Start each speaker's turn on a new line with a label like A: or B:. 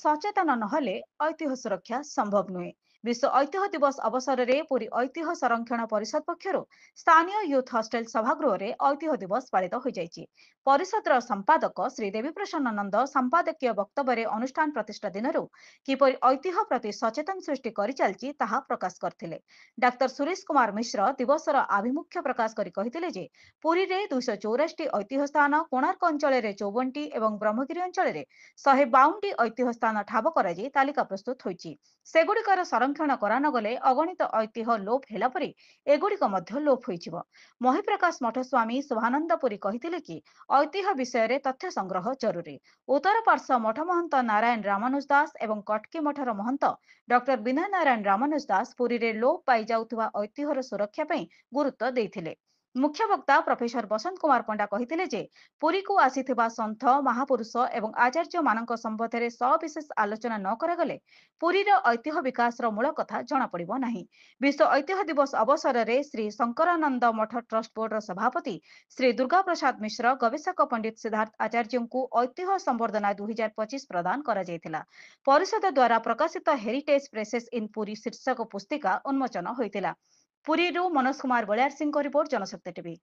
A: सचेतन नहले ऐतिह्य सुरक्षा संभव नुहे। विश्व ऐतिह्य दिवस अवसर में पुरी ऐतिह्य संरक्षण परिषद पक्षर स्थानीय यूथ हस्टेल सभागृह में ऐतिह्य दिवस पालित हो जाइछि। परिषदर संपादक श्री देवी प्रसन्न नंद संपादकीय वक्तव्य अनुष्ठान प्रतिष्ठा दिन किपरि ऐतिह्य प्रति सचेतन सृष्टि कर चलछि ताहा प्रकाश करथिले। डाक्टर सुरेश कुमार मिश्र दिवसर आभिमुख्य प्रकाश करी कहिथिले जे पुरी रे 264 ऐतिह्य स्थान, कोणार्क अंचल में 54 एवं ब्रह्मगिरी अंचल में 152 ऐतिह्य स्थान ठाब कराई तालिका प्रस्तुत होइछि। सेगुड़िकर संरक्षण करानगले अगणित ऐतिह्य लोप हेला परि एगुड़िक मध्य लोप होइजिव। महिप्रकाश मठ स्वामी शुभानंद पुरी कहिथिले कि ऐतिह्य विषय रे तथ्य संग्रह जरूरी। उत्तर पार्श्व मठ महंत नारायण रामानुज दास एवं कटकी मठर महंत डॉक्टर विनय नारायण रामानुज दास पुरी रे लोप पाई जाउथुवा ऐतिह्यर सुरक्षा पई गुरुत्व देइथिले। मुख्य वक्ता प्रोफेसर बसंत कुमार पंडा कहिथिले जे पुरी को आसीथिबा संत महापुरुष एवं आचार्य मानक संबंध में सविशेष आलोचना न करागले पुरीर ऐतिह्य विकास मूल कथा जना पड़िबो नाही। विश्व ऐतिह्य दिवस अवसर में श्री शंकरानंद मठ ट्रस्ट बोर्ड सभापति श्री दुर्गा प्रसाद मिश्र गवेषक पंडित सिद्धार्थ आचार्य को ऐतिह्य संवर्धना 2025 प्रदान करा जायतिला। परिषद द्वारा प्रकाशित हेरिटेज प्रेसेस इन पुरी शीर्षक पुस्तिका उन्मोचन होइतिला। पुरीरू मनोज कुमार बलियार सिंह रिपोर्ट, जनशक्ति टीवी।